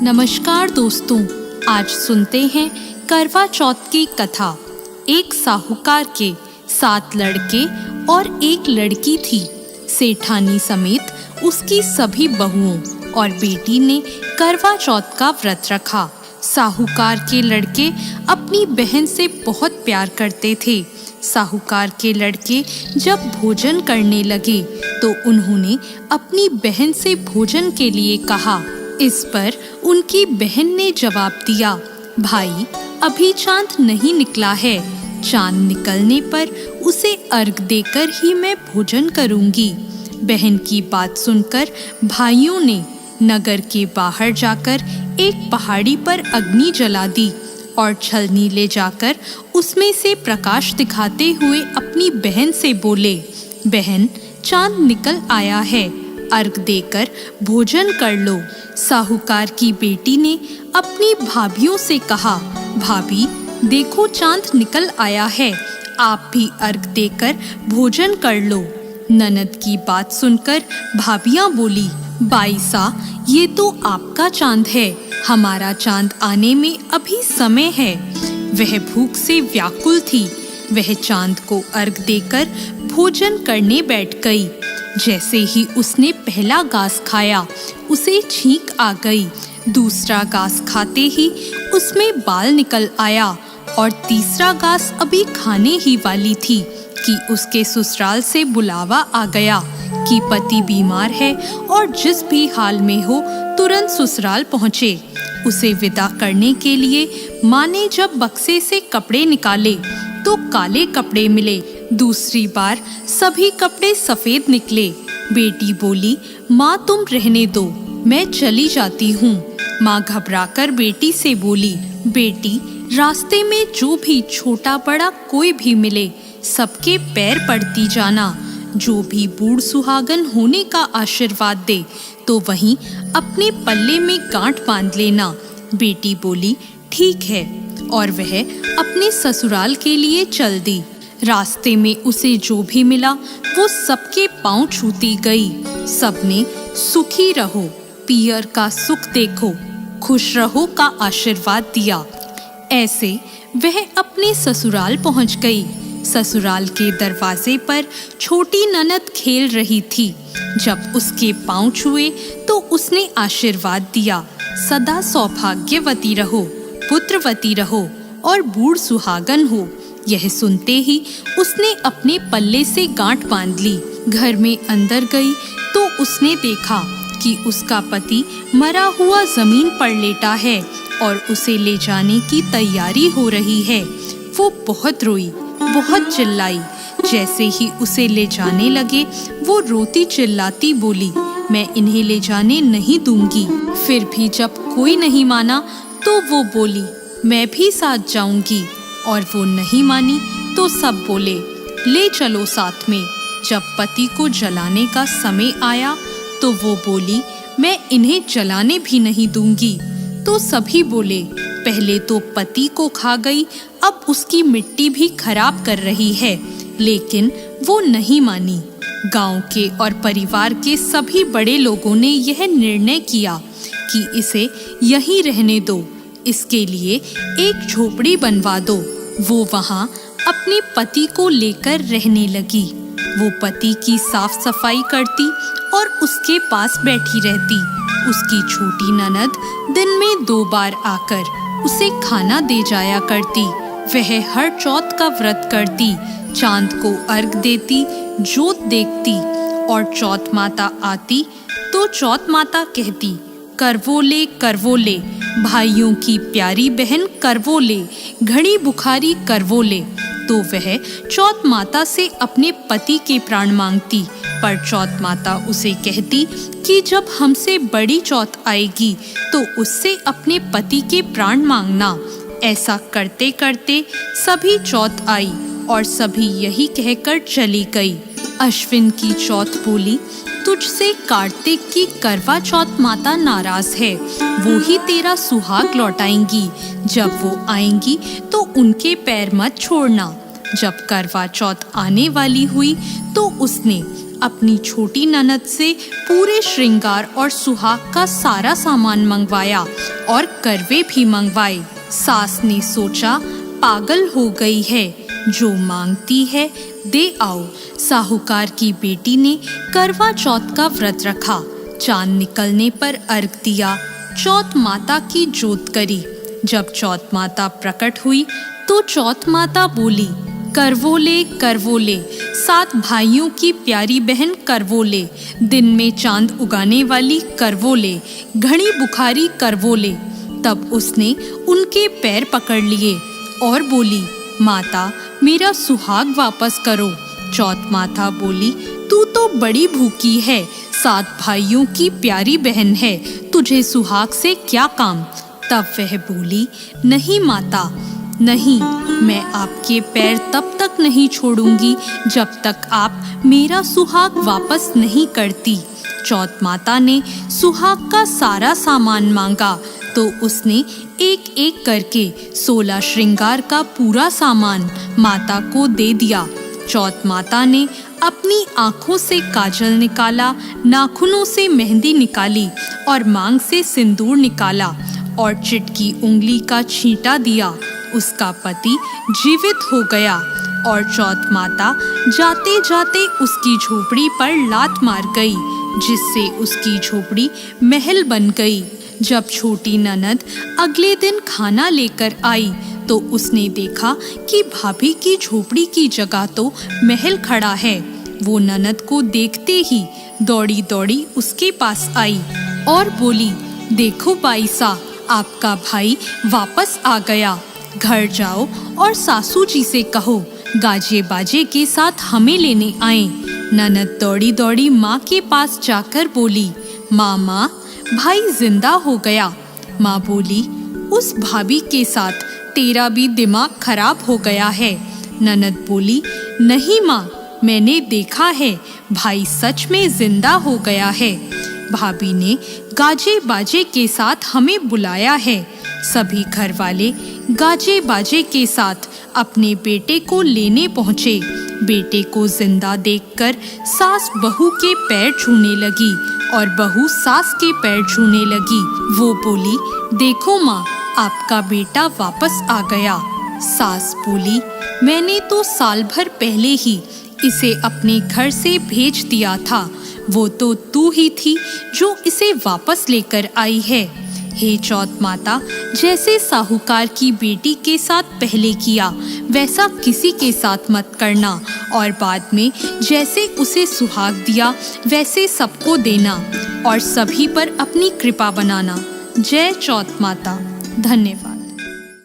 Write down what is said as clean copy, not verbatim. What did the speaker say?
नमस्कार दोस्तों, आज सुनते हैं करवा चौथ की कथा। एक साहूकार के 7 लड़के और एक लड़की थी। सेठानी समेत उसकी सभी बहुओं और बेटी ने करवा चौथ का व्रत रखा। साहूकार के लड़के अपनी बहन से बहुत प्यार करते थे। साहूकार के लड़के जब भोजन करने लगे तो उन्होंने अपनी बहन से भोजन के लिए कहा। इस पर उनकी बहन ने जवाब दिया, भाई अभी चांद नहीं निकला है, चांद निकलने पर उसे अर्घ देकर ही मैं भोजन करूंगी। बहन की बात सुनकर भाइयों ने नगर के बाहर जाकर एक पहाड़ी पर अग्नि जला दी और छलनी ले जाकर उसमें से प्रकाश दिखाते हुए अपनी बहन से बोले, बहन चांद निकल आया है, अर्घ देकर भोजन कर लो। साहूकार की बेटी ने अपनी भाभियों से कहा, भाभी देखो चांद निकल आया है, आप भी अर्घ देकर भोजन कर लो। ननद की बात सुनकर भाभियां बोली, बाईसा ये तो आपका चांद है, हमारा चांद आने में अभी समय है। वह भूख से व्याकुल थी। वह चांद को अर्घ देकर भोजन करने बैठ गई। जैसे ही उसने पहला घास खाया उसे छींक आ गई। दूसरा घास खाते ही उसमें बाल निकल आया और तीसरा घास अभी खाने ही वाली थी कि उसके ससुराल से बुलावा आ गया कि पति बीमार है और जिस भी हाल में हो तुरंत ससुराल पहुँचे। उसे विदा करने के लिए माँ ने जब बक्से से कपड़े निकाले तो काले कपड़े मिले। दूसरी बार सभी कपड़े सफेद निकले। बेटी बोली, माँ तुम रहने दो, मैं चली जाती हूँ। माँ घबराकर बेटी से बोली, बेटी रास्ते में जो भी छोटा बड़ा कोई भी मिले सबके पैर पड़ती जाना। जो भी बूढ़ सुहागन होने का आशीर्वाद दे तो वहीं अपने पल्ले में गांठ बांध लेना। बेटी बोली, ठीक है, और वह अपने ससुराल के लिए चल दी। रास्ते में उसे जो भी मिला वो सबके पांव छूती गई। सबने सुखी रहो, पियर का सुख देखो, खुश रहो का आशीर्वाद दिया। ऐसे वह अपने ससुराल पहुंच गई। ससुराल के दरवाजे पर छोटी ननद खेल रही थी। जब उसके पांव छुए तो उसने आशीर्वाद दिया, सदा सौभाग्यवती रहो, पुत्रवती रहो और बूढ़ सुहागन हो। यह सुनते ही उसने अपने पल्ले से गांठ बांध ली। घर में अंदर गई तो उसने देखा कि उसका पति मरा हुआ जमीन पर लेटा है और उसे ले जाने की तैयारी हो रही है। वो बहुत रोई, बहुत चिल्लाई। जैसे ही उसे ले जाने लगे वो रोती चिल्लाती बोली, मैं इन्हें ले जाने नहीं दूंगी। फिर भी जब कोई नहीं माना तो वो बोली, मैं भी साथ जाऊंगी। और वो नहीं मानी तो सब बोले, ले चलो साथ में। जब पति को जलाने का समय आया तो वो बोली, मैं इन्हें जलाने भी नहीं दूंगी। तो सभी बोले, पहले तो पति को खा गई, अब उसकी मिट्टी भी खराब कर रही है। लेकिन वो नहीं मानी। गांव के और परिवार के सभी बड़े लोगों ने यह निर्णय किया कि इसे यहीं रहने दो, इसके लिए एक झोपड़ी बनवा दो। वो वहाँ अपने पति को लेकर रहने लगी। वो पति की साफ सफाई करती और उसके पास बैठी रहती। उसकी छोटी ननद दिन में 2 बार आकर उसे खाना दे जाया करती। वह हर चौथ का व्रत करती, चांद को अर्घ देती, जोत देखती और चौथ माता आती तो चौथ माता कहती, करवोले करवोले, भाइयों की प्यारी बहन करवोले, घड़ी बुखारी करवोले। तो वह चौथ माता से अपने पति के प्राण मांगती। पर चौथ माता उसे कहती कि जब हमसे बड़ी चौथ आएगी तो उससे अपने पति के प्राण मांगना। ऐसा करते करते सभी चौथ आई और सभी यही कहकर चली गई। अश्विन की चौथ बोली, तुझसे कार्तिक की करवा चौथ माता नाराज है, वो ही तेरा सुहाग लौटाएंगी। जब वो आएंगी तो उनके पैर मत छोड़ना। जब करवा चौथ आने वाली हुई तो उसने अपनी छोटी ननद से पूरे श्रृंगार और सुहाग का सारा सामान मंगवाया और करवे भी मंगवाए। सास ने सोचा पागल हो गई है, जो मांगती है दे आओ। साहूकार की बेटी ने करवा चौथ का व्रत रखा। चांद निकलने पर अर्घ दिया, चौथ माता की जोत करी। जब चौथ माता प्रकट हुई तो चौथ माता बोली, करवोले करवोले, 7 भाइयों की प्यारी बहन करवोले, दिन में चांद उगाने वाली करवोले, घड़ी बुखारी करवोले। तब उसने उनके पैर पकड़ लिए और बोली, माता मेरा सुहाग वापस करो। चौथ माता बोली, तू तो बड़ी भूखी है, 7 भाइयों की प्यारी बहन है, तुझे सुहाग से क्या काम। तब वह बोली, नहीं माता नहीं, मैं आपके पैर तब तक नहीं छोड़ूंगी जब तक आप मेरा सुहाग वापस नहीं करती। चौथ माता ने सुहाग का सारा सामान मांगा तो उसने एक एक करके 16 श्रृंगार का पूरा सामान माता को दे दिया। चौथ माता ने अपनी आँखों से काजल निकाला, नाखूनों से मेहंदी निकाली और मांग से सिंदूर निकाला और चिटकी उंगली का छींटा दिया। उसका पति जीवित हो गया और चौथ माता जाते जाते उसकी झोपड़ी पर लात मार गई, जिससे उसकी झोपड़ी महल बन गई। जब छोटी ननद अगले दिन खाना लेकर आई तो उसने देखा कि भाभी की झोपड़ी की जगह तो महल खड़ा है। वो ननद को देखते ही दौड़ी दौड़ी उसके पास आई और बोली, देखो बाईसा, आपका भाई वापस आ गया। घर जाओ और सासू जी से कहो गाजे बाजे के साथ हमें लेने आए। ननद दौड़ी दौड़ी माँ के पास जाकर बोली, माँ भाई जिंदा हो गया। माँ बोली, उस भाभी के साथ तेरा भी दिमाग खराब हो गया है। ननद बोली, नहीं माँ, मैंने देखा है, भाई सच में जिंदा हो गया है। भाभी ने गाजे बाजे के साथ हमें बुलाया है। सभी घर वाले गाजे बाजे के साथ अपने बेटे को लेने पहुँचे। बेटे को जिंदा देखकर सास बहू के पैर छूने लगी और बहू सास के पैर छूने लगी। वो बोली, देखो माँ, आपका बेटा वापस आ गया। सास बोली, मैंने तो साल भर पहले ही इसे अपने घर से भेज दिया था। वो तो तू ही थी जो इसे वापस लेकर आई है। हे चौथ माता, जैसे साहूकार की बेटी के साथ पहले किया वैसा किसी के साथ मत करना और बाद में जैसे उसे सुहाग दिया वैसे सबको देना और सभी पर अपनी कृपा बनाना। जय चौथ माता। धन्यवाद।